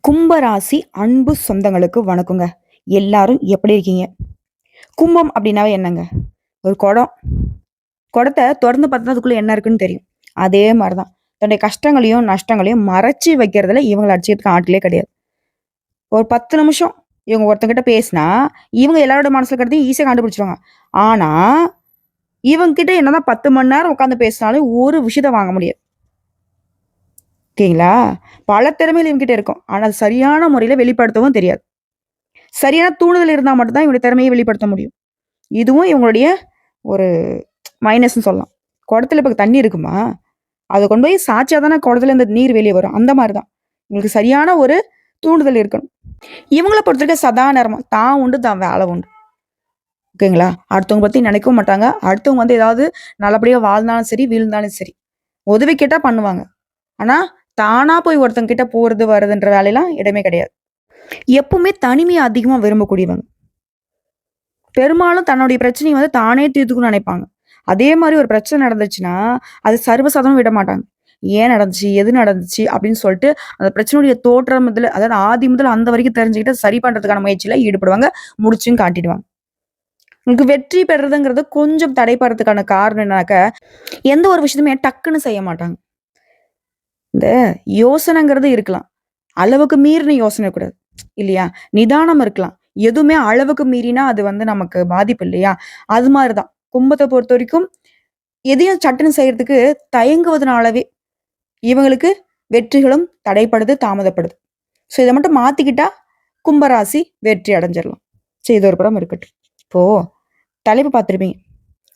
கும்பராசி அன்பு சொந்தங்களுக்கு வணக்கங்க. எல்லாரும் எப்படி இருக்கீங்க? கும்பம் அப்படின்னாவே என்னங்க? ஒரு குடம். குடத்த தொறந்து பார்த்தா அதுக்குள்ள என்ன இருக்குன்னு தெரியும். அதே மாரி தான். தன்னுடைய கஷ்டங்களையும், நஷ்டங்களையும் மறைச்சு வைக்கிறதுல இவங்கள அடிச்சுக்கிறதுக்கு ஆட்களே கிடையாது. ஒரு 10 நிமிஷம் இவங்க ஒருத்தங்கிட்ட பேசினா, இவங்க எல்லாரோட மனசுல இருக்கிறதையும் ஈஸியா கண்டுபிடிச்சுருவாங்க. ஆனா, இவங்க கிட்ட என்னதான் 10 மணி நேரம் உட்கார்ந்து பேசினாலும் ஒரு விஷயத்த வாங்க முடியாது. ஓகேங்களா? பல திறமைகள் இவங்ககிட்ட இருக்கும். ஆனா, அது சரியான முறையில வெளிப்படுத்தவும் தெரியாது. சரியான தூண்டுதல் இருந்தா மட்டும் தான் இவங்களுடைய திறமைய வெளிப்படுத்த முடியும். இதுவும் இவங்களுடைய ஒரு மைனஸ்ன்னு சொல்லலாம். குடத்துல இப்ப தண்ணி இருக்குமா? அத கொண்டு போய் சாய்ச்சா தானே குடத்துல இருந்து நீர் வெளிய வரும். அந்த மாரி தான். இவங்களுக்கு சரியான ஒரு தூண்டுதல் இருக்கணும். இவங்கள பொறுத்தவரைக்கும் சதா நேரமும் தான் உண்டு, தான் வேல உண்டு. ஓகேங்களா? அடுத்தவங்க பத்தி நினைக்கவும் மாட்டாங்க. அடுத்தவங்க ஏதாவது நல்லபடியா வாழ்ந்தாலும் சரி, வீழ்ந்தாலும் சரி. உதவி கேட்டா பண்ணுவாங்க. ஆனா, தானா போய் ஒருத்தங்க கிட்ட போறது, வரதுன்ற வேலையெல்லாம் இடமே கிடையாது. எப்பவுமே தனிமைய அதிகமா விரும்பக்கூடியவங்க. பெரும்பாலும் தன்னுடைய பிரச்சனைய தானே தீர்த்துக்கணும்னு நினைப்பாங்க. அதே மாரி ஒரு பிரச்சனை நடந்துச்சுன்னா, அது சர்வசாதாரணமா விட மாட்டாங்க. ஏன் நடந்துச்சு? எது நடந்துச்சு? அப்படின்னு சொல்லிட்டு, அந்த பிரச்சனையுடைய தோற்றம் முதல்ல அதாவது ஆதி முதல் அந்த வரைக்கும் தெரிஞ்சுக்கிட்டு, சரி பண்றதுக்கான முயற்சியில ஈடுபடுவாங்க. முடிச்சும் காட்டிடுவாங்க. உங்களுக்கு வெற்றி பெறுறதுங்கிறது கொஞ்சம் தடைப்படுறதுக்கான காரணம் என்னன்னாக்க, எந்த ஒரு விஷயத்தையுமே டக்குன்னு செய்ய மாட்டாங்க. இந்த யோசனைங்கிறது இருக்கலாம். அளவுக்கு மீறின யோசனை இருக்கக்கூடாது. இல்லையா? நிதானம் இருக்கலாம். எதுவுமே அளவுக்கு மீறினா அது நமக்கு பாதிப்பு இல்லையா? அது மாரி தான். கும்பத்த பொறுத்தவரைக்கும் எதையும் சட்டுன்னு செய்யறதுக்கு தயங்குவதனாலவே இவங்களுக்கு வெற்றிகளும் தடைப்படுது, தாமதப்படுது. ஸோ இத மட்டும் மாத்திக்கிட்டா கும்பராசி வெற்றி அடைஞ்சிரலாம். சரி இது ஒரு புறம் இருக்கட்டும். இப்போ தலைப்பு பார்த்திருப்பீங்க.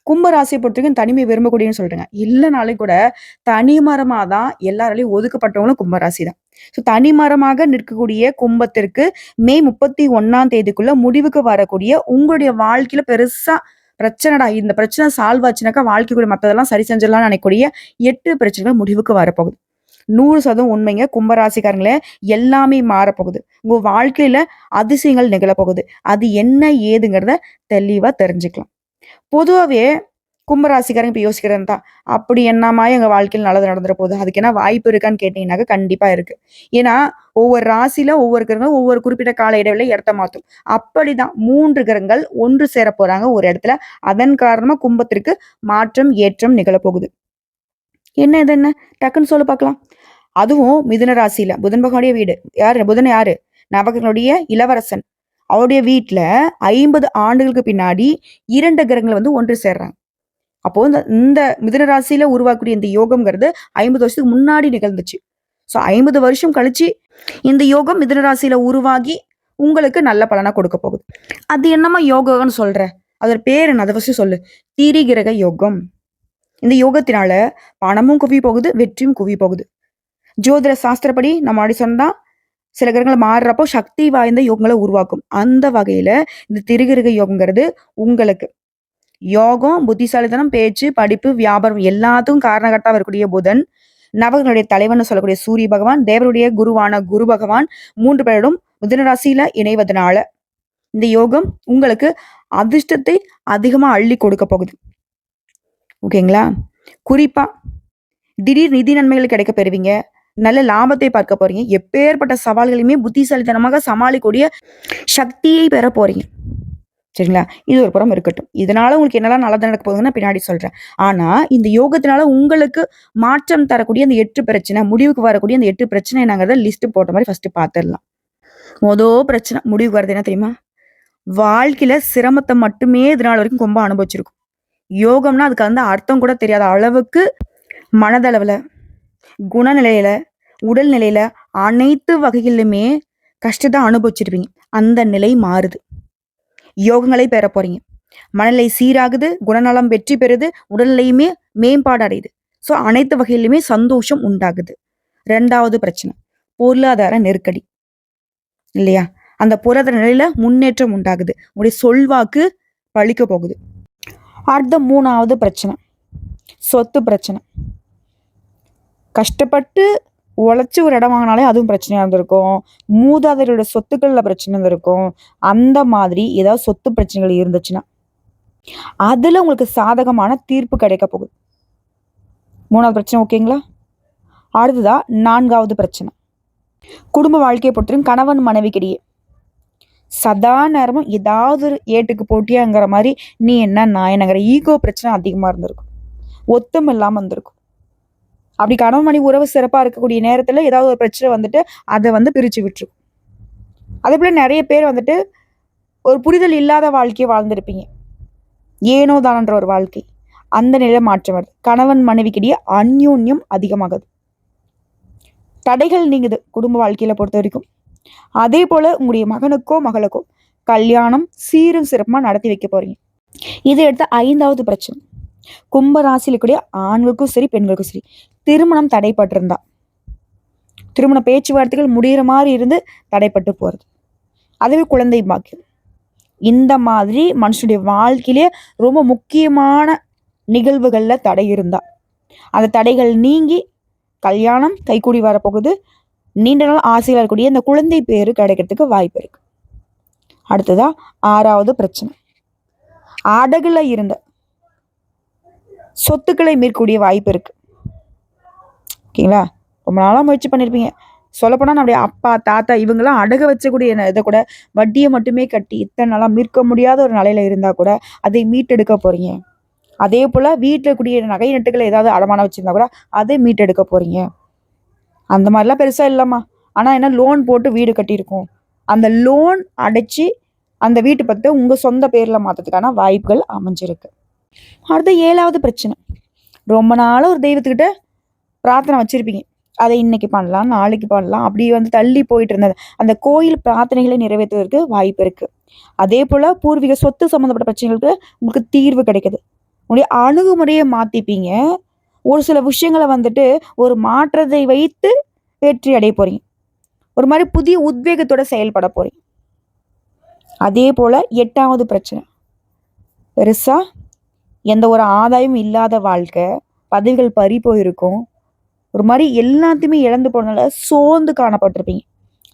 கும்ப ராசிய பொறுத்தவரைக்கும் தனிமை விரும்பக்கூடியன்னு சொல்றேங்க. இல்லனாலும் கூட தனிமரமா தான் எல்லாராலயும் ஒதுக்கப்பட்டவங்களும் கும்ப ராசி தான். ஸோ தனிமரமாக நிற்கக்கூடிய கும்பத்திற்கு மே 31ஆம் தேதிக்குள்ள முடிவுக்கு வரக்கூடிய உங்களுடைய வாழ்க்கையில பெருசா பிரச்சனைடா, இந்த பிரச்சனை சால்வ் ஆச்சுனாக்கா வாழ்க்கைக்குள்ள மத்ததெல்லாம் சரி செஞ்சிடலாம்னு நினைக்கக்கூடிய 8 பிரச்சனைகள் முடிவுக்கு வரப்போகுது. 100% உண்மைங்க. கும்பராசிக்காரங்களே எல்லாமே மாறப்போகுது. உங்க வாழ்க்கையில அதிசயங்கள் நிகழப்போகுது. அது என்ன ஏதுங்கிறத தெளிவா தெரிஞ்சுக்கலாம். பொதுவாவே கும்பராசிக்காரங்க இப்ப யோசிக்கிறது தான். அப்படி என்னம்மா எங்க வாழ்க்கையில நல்லது நடந்துற போது? அதுக்கு என்ன வாய்ப்பு இருக்கான்னு கேட்டீங்கன்னாக்க கண்டிப்பா இருக்கு. ஏன்னா, ஒவ்வொரு ராசியில ஒவ்வொரு கிரகங்களும் ஒவ்வொரு குறிப்பிட்ட கால இடைவெளியில இடத்த மாத்தும். அப்படிதான் 3 கிரகங்கள் ஒன்று சேர போறாங்க ஒரு இடத்துல. அதன் காரணமா கும்பத்திற்கு மாற்றம், ஏற்றம் நிகழப்போகுது. என்ன இது என்ன? டக்குன்னு சொல்லு பார்க்கலாம். அதுவும் மிதுன ராசியில புதன் பகவானுடைய வீடு. யாரு? புதன் யாரு? நவகிரகங்களுடைய இளவரசன். அவருடைய வீட்ல 50 ஆண்டுகளுக்கு பின்னாடி 2 கிரகங்கள் ஒன்று சேர்றாங்க. அப்போ இந்த இந்த மிதுன ராசியில உருவாக்கக்கூடிய இந்த யோகம்ங்கிறது 50 வருஷத்துக்கு முன்னாடி நிகழ்ந்துச்சு. ஸோ 50 வருஷம் கழிச்சு இந்த யோகம் மிதுன ராசியில உருவாகி உங்களுக்கு நல்ல பலனா கொடுக்க போகுது. அது என்னம்மா யோகம்னு சொல்ற? அதோட பேர் என்ன? அத ஃபர்ஸ்ட் சொல்லு. திரிகிரக யோகம். இந்த யோகத்தினால பணமும் குவிய போகுது, வெற்றியும் குவிய போகுது. ஜோதிட சாஸ்திரப்படி நம்ம முன்னாடி சொன்னா சில கிரகங்கள் மாறுறப்போ சக்தி வாய்ந்த யோகங்கள உருவாக்கும். அந்த வகையில இந்த திரிகிரக யோகங்கிறது உங்களுக்கு யோகம், புத்திசாலித்தனம், பேச்சு, படிப்பு, வியாபாரம் எல்லாத்துக்கும் காரணகர்த்தாவா இருக்கக்கூடிய புதன், நவகிரகங்களுடைய தலைவன்னு சொல்லக்கூடிய சூரிய பகவான், தேவருடைய குருவான குரு பகவான் 3 பேரும் மிதுன ராசியில இணைவதனால இந்த யோகம் உங்களுக்கு அதிர்ஷ்டத்தை அதிகமா அள்ளி கொடுக்க போகுது. ஓகேங்களா? குறிப்பா திடீர் நிதி நன்மைகள் கிடைக்க பெறுவீங்க. நல்ல லாபத்தை பார்க்க போறீங்க. எப்பேற்பட்ட சவால்களையுமே புத்திசாலித்தனமாக சமாளிக்கக்கூடிய சக்தியை பெற போறீங்க. சரிங்களா? இது ஒரு புறம் இருக்கட்டும். இதனால உங்களுக்கு என்னலாம் நல்லது நடக்க போகுதுன்னு பின்னாடி சொல்றேன். ஆனா, இந்த யோகத்தினால உங்களுக்கு மாற்றம் தரக்கூடிய அந்த 8 பிரச்சனை, முடிவுக்கு வரக்கூடிய அந்த 8 பிரச்சனை என்னங்கிறத லிஸ்ட் போட்ட மாரி ஃபர்ஸ்ட் பார்த்துரலாம். பிரச்சனை முடிவுக்கு வரது என்ன தெரியுமா? வாழ்க்கையில சிரமத்த மட்டுமே இதுநாள் வரைக்கும் ரொம்ப அனுபவிச்சிருக்கும். யோகம்னா அதுக்கு அர்த்தம் கூட தெரியாத அளவுக்கு மனதளவுல, குணநிலையில, உடல்நிலையில அனைத்து வகைகளிலுமே கஷ்டத்த அனுபவிச்சிருப்பீங்க. அந்த நிலை மாறுது. யோகங்களை பெற போறீங்க. மனநிலை சீராகுது, குணநலம் வெற்றி பெறுது, உடல்நிலையுமே மேம்பாடு அடையுது. ஸோ அனைத்து வகையிலுமே சந்தோஷம் உண்டாகுது. 2வது பிரச்சனை, பொருளாதார நெருக்கடி. இல்லையா? அந்த பொருளாதார நிலையில முன்னேற்றம் உண்டாகுது. உங்களுடைய சொல்வாக்கு பலிக்க போகுது. அடுத்த 3வது பிரச்சனை, சொத்து பிரச்சனை. கஷ்டப்பட்டு உழைச்சு ஒரு இடம் வாங்கினாலே அதுவும் பிரச்சனையா இருந்திருக்கும். மூதாதையரோட சொத்துக்கள்ல பிரச்சனை இருந்திருக்கும். அந்த மாதிரி ஏதாவது சொத்து பிரச்சனைகள் இருந்துச்சுன்னா, அதுல உங்களுக்கு சாதகமான தீர்ப்பு கிடைக்க போகுது. 3வது பிரச்சனை ஓகேங்களா? அடுத்ததா 4வது பிரச்சனை. குடும்ப வாழ்க்கையை பொறுத்தவரைக்கும் கணவன் மனைவிக்கிடையே சதா நேரமும் ஏதாவது ஒரு ஏட்டுக்கு போட்டியாங்கிற மாதிரி நீ என்ன நான் என்னங்கிற ஈகோ பிரச்சனை அதிகமாக இருந்திருக்கும். ஒத்தும் இல்லாமல் இருந்திருக்கும். அப்படி கணவன் மனைவி உறவு சிறப்பாக இருக்கக்கூடிய நேரத்தில் ஏதாவது ஒரு பிரச்சனை வந்துட்டு அதை வந்து பிரித்து விட்டுரும். அதே போல் நிறைய பேர் வந்துட்டு ஒரு புரிதல் இல்லாத வாழ்க்கையை வாழ்ந்திருப்பீங்க. ஏனோ தானன்ற ஒரு வாழ்க்கை. அந்த நிலை மாற்றம் வருது. கணவன் மனைவிக்கிடையே அந்யோன்யம் அதிகமாகுது. தடைகள் நீங்குது குடும்ப வாழ்க்கையில பொறுத்த வரைக்கும். அதே போல உங்களுடைய மகனுக்கோ மகளுக்கோ கல்யாணம் சீரும் சிறப்புமா நடத்தி வைக்க போறீங்க. இதை எடுத்த 5வது பிரச்சனை. கும்ப ராசியில கூடிய ஆண்களுக்கும் சரி பெண்களுக்கும் சரி திருமணம் தடைப்பட்டிருந்தா, திருமண பேச்சுவார்த்தைகள் முடிகிற மாதிரி இருந்து தடைப்பட்டு போறது. அதுவே குழந்தை பாக்கியம். இந்த மாதிரி மனுஷனுடைய வாழ்க்கையிலே ரொம்ப முக்கியமான நிகழ்வுகள்ல தடை இருந்தா அந்த தடைகள் நீங்கி கல்யாணம் கைக்கூடி வரப்போகுது. நீண்ட நாள் ஆசையில் இருக்கக்கூடிய இந்த குழந்தை பேரு கிடைக்கிறதுக்கு வாய்ப்பு இருக்கு. அடுத்ததா 6வது பிரச்சனை. அடகுல இருந்த சொத்துக்களை மீட்கக்கூடிய வாய்ப்பு இருக்கு. ஓகேங்களா? ரொம்ப நாளாக முயற்சி பண்ணியிருப்பீங்க. சொல்லப்போனால் நம்முடைய அப்பா தாத்தா இவங்கெல்லாம் அடகு வச்சக்கூடிய இதை கூட வட்டியை மட்டுமே கட்டி இத்தனை நாளாக மீட்க முடியாத ஒரு நிலையில இருந்தால் கூட அதை மீட்டெடுக்க போறீங்க. அதே போல் வீட்டில் கூடிய நகை நட்டுகளை ஏதாவது அடமானம் வச்சுருந்தா கூட அதை மீட்டெடுக்க போறீங்க. அந்த மாதிரிலாம் பெருசாக இல்லைம்மா. ஆனால் என்ன லோன் போட்டு வீடு கட்டியிருக்கோம். அந்த லோன் அடைச்சி அந்த வீட்டு பற்றி உங்கள் சொந்த பேரில் மாற்றத்துக்கான வாய்ப்புகள் அமைஞ்சிருக்கு. அடுத்த 7வது பிரச்சனை. ரொம்ப நாள் ஒரு தெய்வத்துக்கிட்ட பிரார்த்தனை வச்சுருப்பீங்க. அதை இன்னைக்கு பண்ணலாம் நாளைக்கு பண்ணலாம் அப்படி வந்து தள்ளி போயிட்டு இருந்தது அந்த கோயில் பிரார்த்தனைகளை நிறைவேற்றுவதற்கு வாய்ப்பு இருக்குது. அதே போல் பூர்வீக சொத்து சம்மந்தப்பட்ட பிரச்சனைகளுக்கு உங்களுக்கு தீர்வு கிடைக்குது. உங்களுடைய அணுகுமுறையை மாற்றிப்பீங்க. ஒரு சில விஷயங்களை வந்துட்டு ஒரு மாற்றத்தை வைத்து வெற்றி அடைய போறீங்க. ஒரு மாதிரி புதிய உத்வேகத்தோட செயல்பட போறீங்க. அதே போல 8வது பிரச்சனை. பெருசா எந்த ஒரு ஆதாயமும் இல்லாத வாழ்க்கை, பதவிகள் பறி போயிருக்கும். ஒரு மாதிரி எல்லாத்தையுமே இழந்து போனதால சோர்ந்து காணப்பட்டிருப்பீங்க.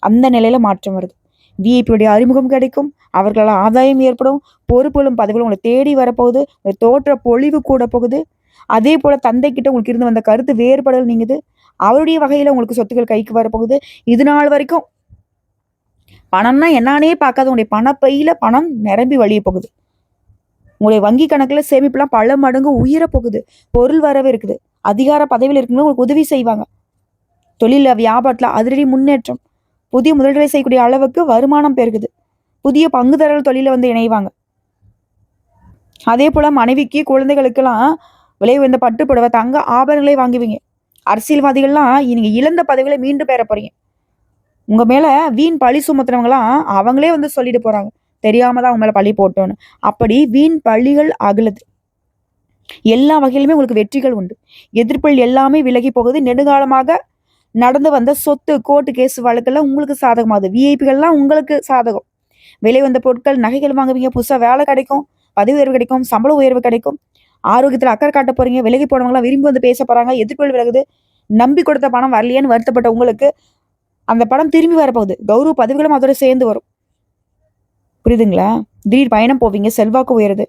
அந்த நிலையில மாற்றம் வருது. விஐபியுடைய அறிமுகம் கிடைக்கும். அவர்களால் ஆதாயம் ஏற்படும். பொறுப்புகளும் பதவிகளும் உங்களை தேடி வரப்போகுது. தோற்ற பொழிவு கூட போகுது. அதே போல தந்தை கிட்ட உங்களுக்கு இருந்து வந்த கருத்து வேறுபடல் நீங்குது. அவருடைய வகையில உங்களுக்கு சொத்துக்கள் கைக்கு வரப்போகுது. இது நாள் வரைக்கும் பணம்னா என்னானே பார்க்காத உங்களுடைய பணப்பையில பணம் நிரம்பி வழிய போகுது. உங்களுடைய வங்கி கணக்குல சேமிப்புலாம் பல மடங்கு உயர போகுது. பொருள் வரவே இருக்குது. அதிகார பதவியில் இருக்கும்போது உங்களுக்கு உதவி செய்வாங்க. தொழில வியாபாரத்துல அதிரடி முன்னேற்றம். புதிய முதலீடுகளை செய்யக்கூடிய அளவுக்கு வருமானம் பெருகுது. புதிய பங்குதாரர்கள் தொழில வந்து இணைவாங்க. அதே போல மனைவிக்கு குழந்தைகளுக்கெல்லாம் விலை உயர்ந்த பட்டு புடவை தங்க ஆபரணங்களை வாங்குவீங்க. அரசியல்வாதிகள்லாம் நீங்க இழந்த பதவிகளை மீண்டும் பெற போறீங்க. உங்க மேல வீண் பழி சுமத்துறவங்களாம் அவங்களே வந்து சொல்லிட்டு போறாங்க. தெரியாம தான் அவங்க மேல பழி போட்டோன்னு. அப்படி வீண் பழிகள் அகலுது. எல்லா வகையிலுமே உங்களுக்கு வெற்றிகள் உண்டு. எதிர்ப்புகள் எல்லாமே விலகி போகுது. நெடுங்காலமாக நடந்து வந்த சொத்து கோர்ட்டு கேஸ் வழக்கெல்லாம் உங்களுக்கு சாதகமாகுது. விஐபிகள்லாம் உங்களுக்கு சாதகம். விலை வந்த பொருட்கள் நகைகள் வாங்குவீங்க. புதுசாக வேலை கிடைக்கும். பதவி உயர்வு கிடைக்கும். சம்பள உயர்வு கிடைக்கும். ஆரோக்கியத்தில் அக்கறை காட்ட போறீங்க. விலகி போனவங்களாம் விரும்பி வந்து பேச போறாங்க. எதிர்ப்புகள் விலகுது. நம்பி கொடுத்த பணம் வரலையேன்னு வருத்தப்பட்ட உங்களுக்கு அந்த பணம் திரும்பி வரப்போகுது. கௌரவ பதவிகளும் அதோட சேர்ந்து வரும். புரியுதுங்களா? திடீர் பயணம் போவீங்க. செல்வாக்கு உயருது.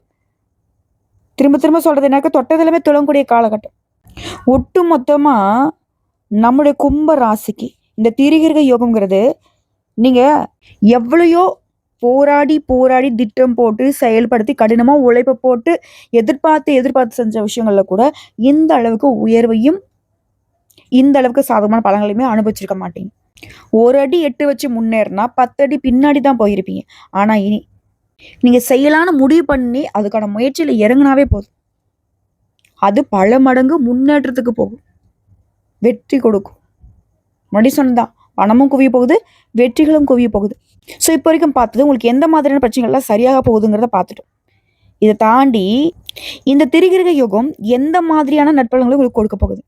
திரும்ப திரும்ப சொல்றது எனக்கு தொட்டதிலுமே துளங்கக்கூடிய காலகட்டம். ஒட்டு மொத்தமா நம்முடைய கும்ப ராசிக்கு இந்த திரிகிரக யோகம்ங்கிறது நீங்க எவ்வளையோ போராடி போராடி திட்டம் போட்டு செயல்படுத்தி கடினமா உழைப்பை போட்டு எதிர்பார்த்து செஞ்ச விஷயங்கள்ல கூட இந்த அளவுக்கு உயர்வையும் இந்த அளவுக்கு சாதகமான பலன்களையுமே அனுபவிச்சிருக்க மாட்டீங்க. ஒரு அடி 8 வச்சு முன்னேறினா 10 அடி பின்னாடி தான் போயிருப்பீங்க. ஆனா இனி நீங்க செய்யலான்னு முடிவு பண்ணி அதுக்கான முயற்சியில இறங்குனாவே போதும். அது பல மடங்கு முன்னேற்றத்துக்கு போகும். வெற்றி கொடுக்கும். முன்னாடி சொன்னதான் பணமும் குவிய போகுது, வெற்றிகளும் குவிய போகுது. ஸோ இப்போ வரைக்கும் பார்த்தது உங்களுக்கு எந்த மாதிரியான பிரச்சனைகள்லாம் சரியாக போகுதுங்கிறத பார்த்துட்டோம். இதை தாண்டி இந்த திரிகிரக யோகம் எந்த மாதிரியான நற்பலன்களை உங்களுக்கு கொடுக்க போகுது?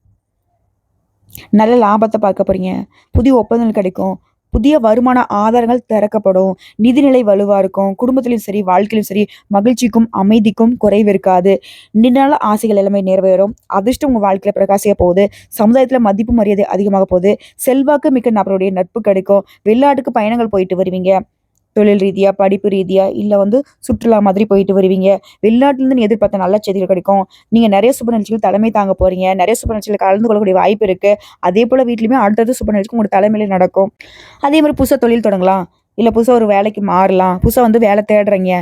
நல்ல லாபத்தை பார்க்க போறீங்க. புதிய ஒப்பந்தங்கள் கிடைக்கும். புதிய வருமான ஆதாரங்கள் திறக்கப்படும். நிதிநிலை வலுவாக இருக்கும். குடும்பத்திலையும் சரி வாழ்க்கையிலும் சரி மகிழ்ச்சிக்கும் அமைதிக்கும் குறைவு இருக்காது. நீண்ட நாள் ஆசைகள் எல்லாமே நிறைவேறும். அதிர்ஷ்டம் உங்கள் வாழ்க்கையில் பிரகாசிக்க போகுது. சமுதாயத்தில் மதிப்பு மரியாதை அதிகமாக போகுது. செல்வாக்கு மிக்க நபருடைய நட்பு கிடைக்கும். வெளிநாட்டுக்கு பயணங்கள் போயிட்டு வருவீங்க. தொழில் ரீதியா, படிப்பு ரீதியா, இல்ல வந்து சுற்றுலா மாதிரி போயிட்டு வருவீங்க. வெளிநாட்டுலேருந்து நீ எதிர்பார்த்த நல்ல செய்திகள் கிடைக்கும். நீங்க நெறைய சுப நிகழ்ச்சிகள் தலைமை தாங்க போறீங்க. நெறைய சுப நிகழ்ச்சியில கலந்து கொள்ளக்கூடிய வாய்ப்பு இருக்கு. அதேபோல வீட்லயுமே அடுத்தடுத்து சுப நிகழ்ச்சி உங்க தலைமையில நடக்கும். அதே மாரி புதுசா தொழில் தொடங்கலாம். இல்ல புதுசா ஒரு வேலைக்கு மாறலாம். புதுசா வந்து வேலை தேடுறீங்க.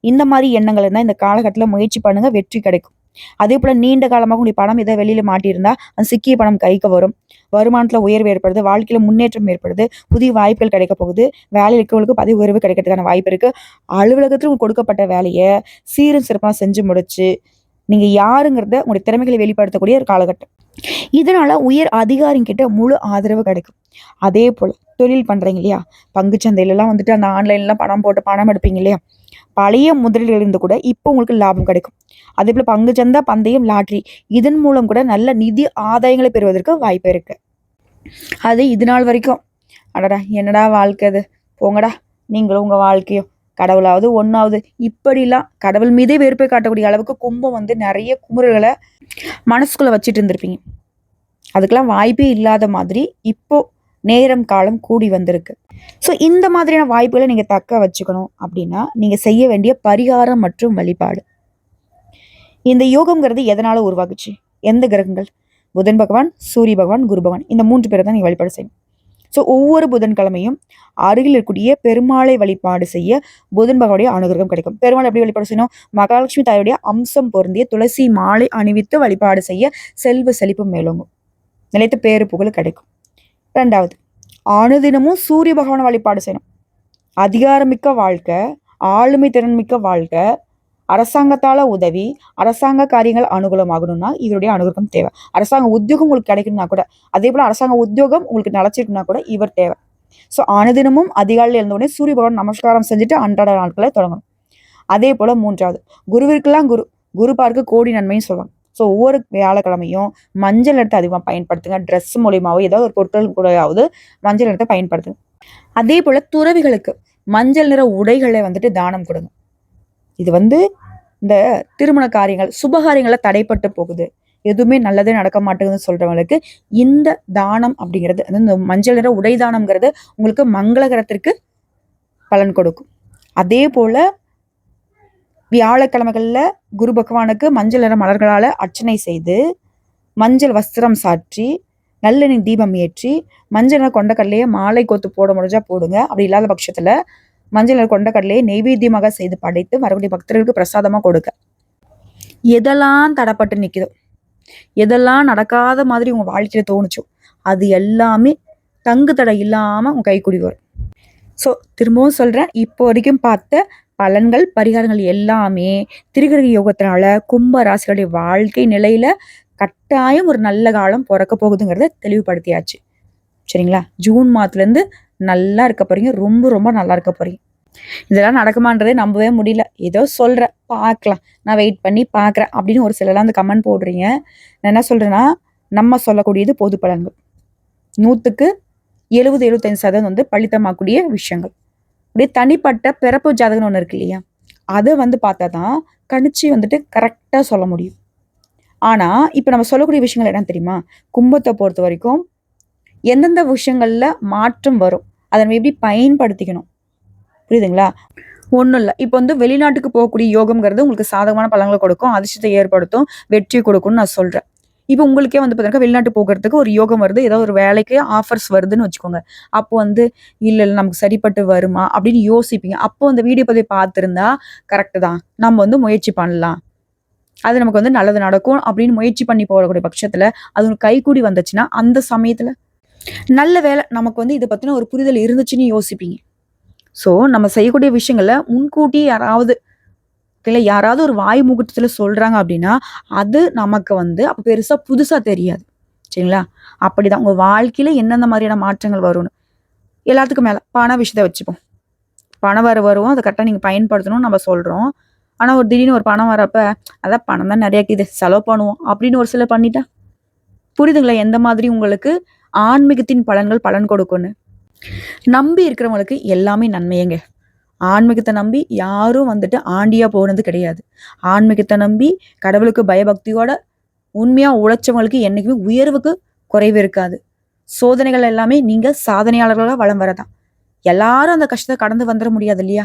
இந்த மாரி எண்ணங்கள் இருந்தா இந்த காலகட்டத்தில முயற்சி பண்ணுங்க. வெற்றி கிடைக்கும். அதேபோல நீண்ட காலமாக உங்களுடைய பணம் ஏதோ வெளியில மாட்டியிருந்தா, அந்த சிக்கிய பணம் கைக்கு வரும். வருமானத்தில உயர்வு ஏற்படுது. வாழ்க்கையில முன்னேற்றம் ஏற்படுது. புதிய வாய்ப்புகள் கிடைக்க போகுது. வேலையில இருக்கிறவங்களுக்கு பதவி உயர்வு கிடைக்கிறதுக்கான வாய்ப்பு இருக்கு. அலுவலகத்தில உங்களுக்கு கொடுக்கப்பட்ட வேலைய சீரும் சிறப்பா செஞ்சு முடிச்சு, நீங்க யாருங்கிறத உங்களுடைய திறமைகளை வெளிப்படுத்தக்கூடிய ஒரு காலகட்டம். இதனால உயர் அதிகாரிங்கிட்ட முழு ஆதரவு கிடைக்கும். அதேபோல தொழில் பண்றீங்க இல்லையா? பங்குச் சந்தையிலலாம் வந்துட்டு அந்த ஆன்லைன்லாம் பணம் போட்டு பணம் எடுப்பீங்க இல்லையா? பழைய முதலீடுகள் இருந்து கூட இப்போ உங்களுக்கு லாபம் கிடைக்கும். அதேபோல பங்குச்சந்தை, பந்தயம், லாட்டரி இதன் மூலம் கூட நல்ல நிதி ஆதாயங்களை பெறுவதற்கு வாய்ப்பு இருக்கு. அது இது நாள் வரைக்கும், அடடா! என்னடா வாழ்க்கை அது. போங்கடா, நீங்களும் உங்க வாழ்க்கையும். கடவுளாவது ஒண்ணாவது இப்படிலாம் கடவுள் மீதே வெறுப்பை காட்டக்கூடிய அளவுக்கு கும்பம் வந்து நெறைய குமுறல்கள மனசுக்குள்ள வச்சுட்டு இருந்திருப்பீங்க. அதுக்கெல்லாம் வாய்ப்பே இல்லாத மாதிரி இப்போ நேரம், காலம் கூடி வந்திருக்கு. ஸோ இந்த மாதிரியான வாய்ப்புகள நீங்க தக்க வச்சுக்கணும் அப்படின்னா, நீங்க செய்ய வேண்டிய பரிகாரம் மற்றும் வழிபாடு. இந்த யோகம்ங்கிறது எதனால உருவாகுச்சு? எந்த கிரகங்கள்? புதன் பகவான், சூரிய பகவான், குரு பகவான் இந்த 3 பேர தான் நீங்க வழிபாடு செய்யணும். ஸோ ஒவ்வொரு புதன்கிழமையும் அருகில் இருக்கக்கூடிய பெருமாளை வழிபாடு செய்ய புதன் பகவானுடைய அனுகிரகம் கிடைக்கும். பெருமாள் எப்படி வழிபாடு செய்யணும்? மகாலட்சுமி தாயுடைய அம்சம் பொருந்திய துளசி மாலை அணிவித்து வழிபாடு செய்ய செல்வ செழிப்பு மேலோங்கும். நிலைத்த பேரு புகழ் கிடைக்கும். 2வது, அனுதினமும் சூரிய பகவானை வழிபாடு செய்யணும். அதிகாரமிக்க வாழ்க்கை, ஆளுமை திறன் மிக்க வாழ்க்கை, அரசாங்கத்தால உதவி, அரசாங்க காரியங்கள் அனுகூலமாகணும்னா இவருடைய அனுகிரகம் தேவை. அரசாங்க உத்தியோகம் உங்களுக்கு கிடைக்கணும்னா கூட, அதே போல அரசாங்க உத்தியோகம் உங்களுக்கு நிலைச்சிருக்குன்னா கூட இவர் தேவை. ஸோ அனுதினமும் அதிகாலையில் எழுந்தவுடனே சூரிய பகவான் நமஸ்காரம் செஞ்சுட்டு அன்றாட நாட்களை தொடங்கணும். அதே போல 3வது, குருவிற்கெல்லாம் குரு பார்க்க கோடி நன்மைன்னு சொல்லுவாங்க. ஸோ ஒவ்வொரு வியாழக்கிழமையும் மஞ்சள் நிறத்தை அதிகமாக பயன்படுத்துங்க. ட்ரெஸ் மூலியமாவோ ஏதாவது ஒரு பொருட்கள் கூடயாவது மஞ்சள் நிறத்தை பயன்படுத்துங்க. அதே போல துறவிகளுக்கு மஞ்சள் நிற உடைகளை வந்துட்டு தானம் கொடுங்க. இது வந்து இந்த திருமண காரியங்கள், சுபகாரியங்கள்ல தடைப்பட்டு போகுது, எதுவுமே நல்லதே நடக்க மாட்டேங்குதுன்னு சொல்றவங்களுக்கு இந்த தானம் அப்படிங்கிறது, அதாவது இந்த மஞ்சள் நிற உடை தானம்ங்கிறது உங்களுக்கு மங்களகரத்திற்கு பலன் கொடுக்கும். அதே போல வியாழக்கிழமைகள்ல குரு பகவானுக்கு மஞ்சள் நிற மலர்களால அர்ச்சனை செய்து, மஞ்சள் வஸ்திரம் சாற்றி, நல்லெண்ணெய் தீபம் ஏற்றி, மஞ்சள் நிற கொண்டக்கடலையை மாலை கோத்து போட முடிஞ்சா போடுங்க. அப்படி இல்லாத பட்சத்துல மஞ்சள் நிற கொண்டக்கடலையை நெய்வேத்தியமாக செய்து படைத்து வரக்கூடிய பக்தர்களுக்கு பிரசாதமா கொடுக்க. எதெல்லாம் தடைப்பட்டு நிக்குதோ, எதெல்லாம் நடக்காத மாதிரி உங்க வாழ்க்கையில தோணுச்சோ, அது எல்லாமே தங்கு தடை இல்லாம உங்க கைக்கூடி வரும். ஸோ திரும்பவும் சொல்றேன், இப்போ வரைக்கும் பார்த்த பலன்கள், பரிகாரங்கள் எல்லாமே திரிகிரக யோகத்தினால கும்ப ராசிகளுடைய வாழ்க்கை நிலையில கட்டாயம் ஒரு நல்ல காலம் பொறக்க போகுதுங்கிறத தெளிவுபடுத்தியாச்சு. சரிங்களா? ஜூன் மாதத்துலேருந்து நல்லா இருக்க போறீங்க. ரொம்ப ரொம்ப நல்லா இருக்க போறீங்க. இதெல்லாம் நடக்குமான்றதே நம்பவே முடியல. ஏதோ சொல்றேன், பார்க்கலாம். நான் வெயிட் பண்ணி பார்க்குறேன் அப்படின்னு ஒரு சிலர்லாம் அந்த கமெண்ட் போடுறீங்க. நான் என்ன சொல்றேன்னா, நம்ம சொல்லக்கூடியது பொது பலன்கள். 100க்கு 70-75% வந்து பலித்தமாகக்கூடிய விஷயங்கள். அப்படியே தனிப்பட்ட பிறப்பு ஜாதகம்னு ஒன்று இருக்கு இல்லையா? அதை வந்து பார்த்தா தான் கணிச்சு வந்துட்டு கரெக்டாக சொல்ல முடியும். ஆனா இப்போ நம்ம சொல்லக்கூடிய விஷயங்கள் என்ன தெரியுமா? கும்பத்தை பொறுத்த வரைக்கும் எந்தெந்த விஷயங்கள்ல மாற்றம் வரும், அதை நம்ம எப்படி பயன்படுத்திக்கணும், புரியுதுங்களா? ஒன்றும் இல்லை. இப்போ வந்து வெளிநாட்டுக்கு போகக்கூடிய யோகம்ங்கிறது உங்களுக்கு சாதகமான பலன்களை கொடுக்கும், அதிர்ஷ்டத்தை ஏற்படுத்தும், வெற்றி கொடுக்கும்னு நான் சொல்றேன். இப்போ உங்களுக்கே வந்து பார்த்தீங்கன்னா வெளிநாட்டு போகிறதுக்கு ஒரு யோகம் வருது, ஏதோ ஒரு வேலைக்கு ஆஃபர்ஸ் வருதுன்னு வச்சுக்கோங்க. அப்போ வந்து இல்லை இல்லை நமக்கு சரிப்பட்டு வருமா அப்படின்னு யோசிப்பீங்க. அப்போ அந்த வீடியோ பதிவை பார்த்துருந்தா கரெக்டு தான், நம்ம வந்து முயற்சி பண்ணலாம், அது நமக்கு வந்து நல்லது நடக்கும் அப்படின்னு முயற்சி பண்ணி போகக்கூடிய பட்சத்துல அது கைகூடி வந்துச்சுன்னா அந்த சமயத்துல நல்ல வேலை நமக்கு வந்து இதை பத்தின ஒரு புரிதல் இருந்துச்சுன்னு யோசிப்பீங்க. ஸோ நம்ம செய்யக்கூடிய விஷயங்கள முன்கூட்டி யாராவது ஒரு வாய் முகூர்த்தத்துல சொல்றாங்க அப்படின்னா அது நமக்கு வந்து அப்ப பெருசா புதுசா தெரியாது. சரிங்களா? அப்படிதான் உங்க வாழ்க்கையில எந்தெந்த மாதிரியான மாற்றங்கள் வரும்னு எல்லாத்துக்கும் மேல பண விஷயத்த வச்சுப்போம். பணம் வரும், அதை கரெக்டாக நீங்க பயன்படுத்தணும்னு நம்ம சொல்றோம். ஆனா ஒரு திடீர்னு ஒரு பணம் வரப்ப அதான் பணம் தான் நிறைய இருக்குது செலவு பண்ணுவோம் அப்படின்னு ஒரு சிலர் பண்ணிட்டா, புரியுதுங்களா? எந்த மாதிரி உங்களுக்கு ஆன்மீகத்தின் பலன்கள் பலன் கொடுக்கும்னு. நம்பி இருக்கிறவங்களுக்கு எல்லாமே நன்மையங்க. ஆன்மீகத்தை நம்பி யாரும் வந்துட்டு ஆண்டியா போனது கிடையாது. ஆன்மீகத்தை நம்பி கடவுளுக்கு பயபக்தியோட உண்மையா உழைச்சவங்களுக்கு என்னைக்குமே உயர்வுக்கு குறைவு இருக்காது. சோதனைகள் எல்லாமே நீங்க சாதனையாளர்களாக வளம் வரதான். எல்லாரும் அந்த கஷ்டத்தை கடந்து வந்துட முடியாது இல்லையா?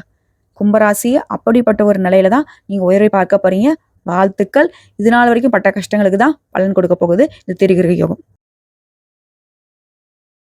கும்பராசி அப்படிப்பட்ட ஒரு நிலையில தான் நீங்க உயர்வை பார்க்க போறீங்க. வாழ்த்துக்கள். இது நாள் வரைக்கும் பட்ட கஷ்டங்களுக்கு தான் பலன் கொடுக்க போகுது இந்த திரிகிரக யோகம்.